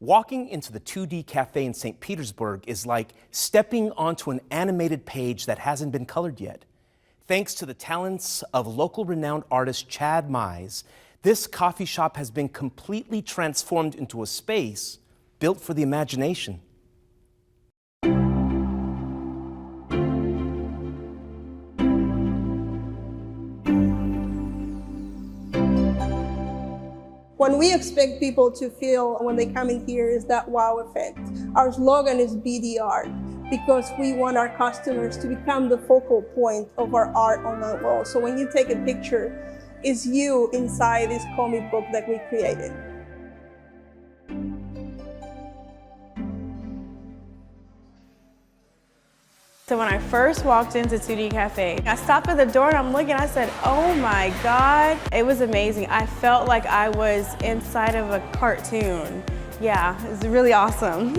Walking into the 2D cafe in St. Petersburg is like stepping onto an animated page that hasn't been colored yet. Thanks to the talents of local renowned artist Chad Mize, this coffee shop has been completely transformed into a space built for the imagination. What we expect people to feel when they come in here is that wow effect. Our slogan is Be the Art, because we want our customers to become the focal point of our art on that wall. So when you take a picture, it's you inside this comic book that we created. So when I first walked into 2D Cafe, I stopped at the door and I'm looking, I said, oh my God. It was amazing. I felt like I was inside of a cartoon. Yeah, it was really awesome.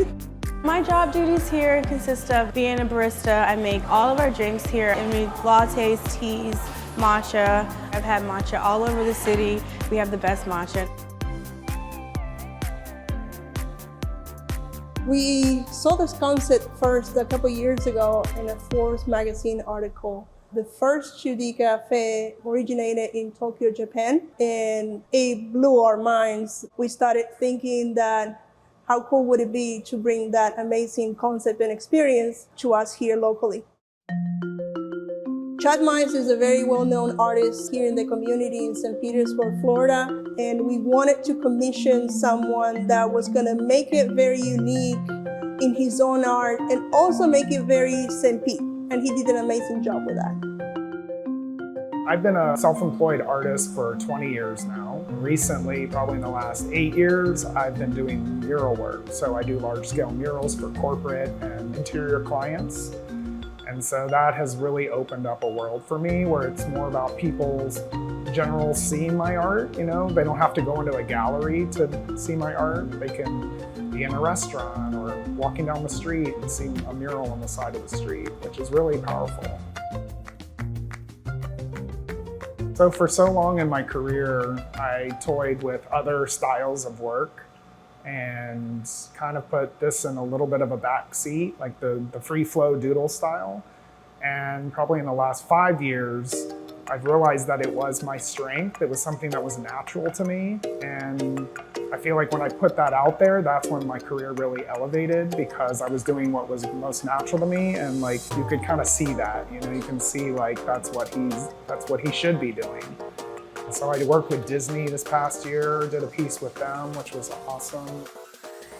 My job duties here consist of being a barista. I make all of our drinks here. I make lattes, teas, matcha. I've had matcha all over the city. We have the best matcha. We saw this concept first a couple years ago in a Forbes magazine article. The first 2D cafe originated in Tokyo, Japan, and it blew our minds. We started thinking that how cool would it be to bring that amazing concept and experience to us here locally. Chad Mize is a very well-known artist here in the community in St. Petersburg, Florida, and we wanted to commission someone that was going to make it very unique in his own art and also make it very St. Pete, and he did an amazing job with that. I've been a self-employed artist for 20 years now. Recently, probably in the last 8 years, I've been doing mural work. So I do large-scale murals for corporate and interior clients. And so that has really opened up a world for me where it's more about people's general seeing my art, you know? They don't have to go into a gallery to see my art. They can be in a restaurant or walking down the street and see a mural on the side of the street, which is really powerful. So for so long in my career, I toyed with other styles of work and kind of put this in a little bit of a back seat, like the free flow doodle style. And probably in the last 5 years, I've realized that it was my strength. It was something that was natural to me. And I feel like when I put that out there, that's when my career really elevated, because I was doing what was most natural to me. And like, you could kind of see that, you know, you can see like, that's what he should be doing. So I worked with Disney this past year, did a piece with them, which was awesome.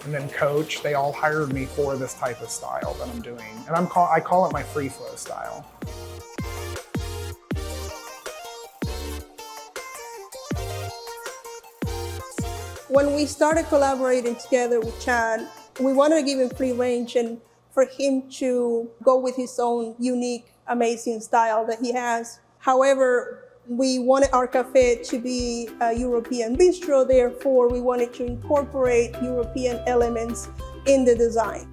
And then Coach, they all hired me for this type of style that I'm doing. And I call it my free flow style. When we started collaborating together with Chad, we wanted to give him free range and for him to go with his own unique, amazing style that he has. However, we wanted our cafe to be a European bistro, therefore we wanted to incorporate European elements in the design.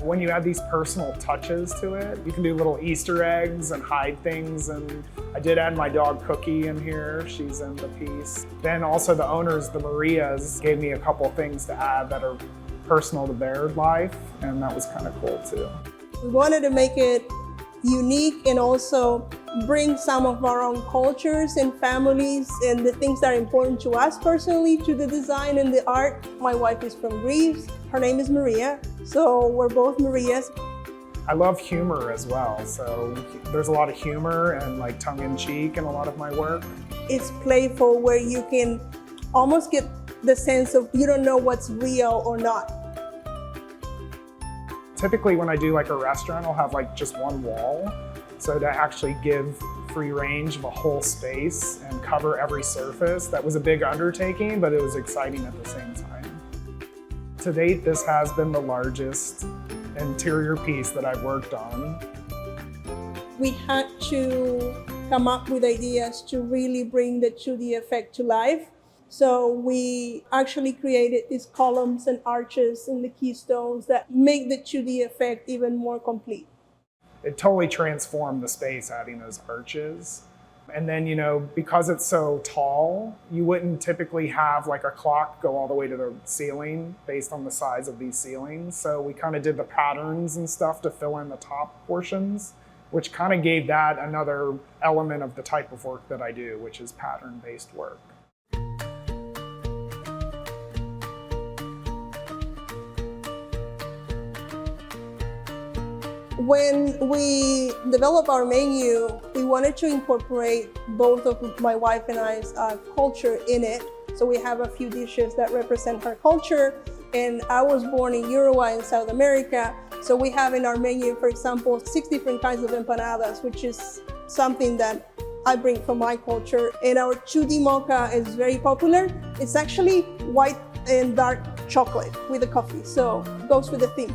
When you add these personal touches to it, you can do little Easter eggs and hide things. And I did add my dog Cookie in here. She's in the piece. Then also the owners, the Marias, gave me a couple things to add that are personal to their life. And that was kind of cool too. We wanted to make it unique and also bring some of our own cultures and families and the things that are important to us personally to the design and the art. My wife is from Greece. Her name is Maria, so we're both Marias. I love humor as well, so there's a lot of humor and like tongue-in-cheek in a lot of my work. It's playful where you can almost get the sense of you don't know what's real or not. Typically when I do like a restaurant, I'll have like just one wall. So to actually give free range of a whole space and cover every surface, that was a big undertaking, but it was exciting at the same time. To date, this has been the largest interior piece that I've worked on. We had to come up with ideas to really bring the 2D effect to life. So we actually created these columns and arches and the keystones that make the 2D effect even more complete. It totally transformed the space adding those arches. And then, you know, because it's so tall, you wouldn't typically have like a clock go all the way to the ceiling based on the size of these ceilings. So we kind of did the patterns and stuff to fill in the top portions, which kind of gave that another element of the type of work that I do, which is pattern-based work. When we developed our menu, we wanted to incorporate both of my wife and I's culture in it. So we have a few dishes that represent her culture. And I was born in Uruguay in South America. So we have in our menu, for example, 6 different kinds of empanadas, which is something that I bring from my culture. And our 2D mocha is very popular. It's actually white and dark chocolate with the coffee. So it goes with the theme.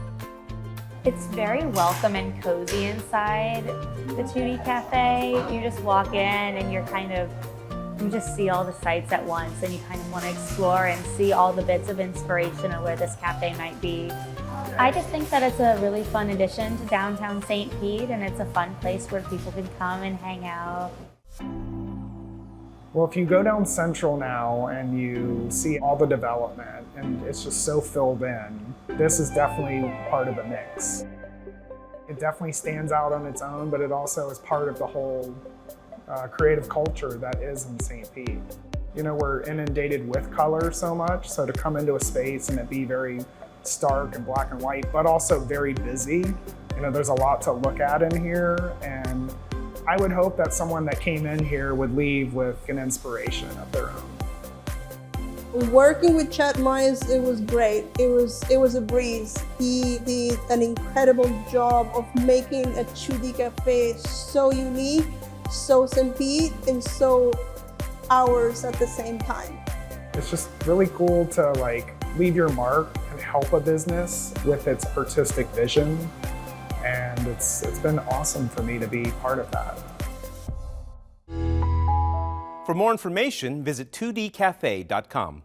It's very welcome and cozy inside the 2D Cafe. You just walk in and you just see all the sights at once, and you kind of want to explore and see all the bits of inspiration of where this cafe might be. I just think that it's a really fun addition to downtown St. Pete, and it's a fun place where people can come and hang out. Well, if you go down Central now and you see all the development and it's just so filled in, this is definitely part of the mix. It definitely stands out on its own, but it also is part of the whole creative culture that is in St. Pete. You know, we're inundated with color so much, so to come into a space and it be very stark and black and white, but also very busy, you know, there's a lot to look at in here, and I would hope that someone that came in here would leave with an inspiration of their own. Working with Chad Mize, it was great. It was a breeze. He did an incredible job of making a 2D cafe so unique, so St. Pete, and so ours at the same time. It's just really cool to like leave your mark and help a business with its artistic vision. And it's been awesome for me to be part of that. For more information, visit 2dcafe.com.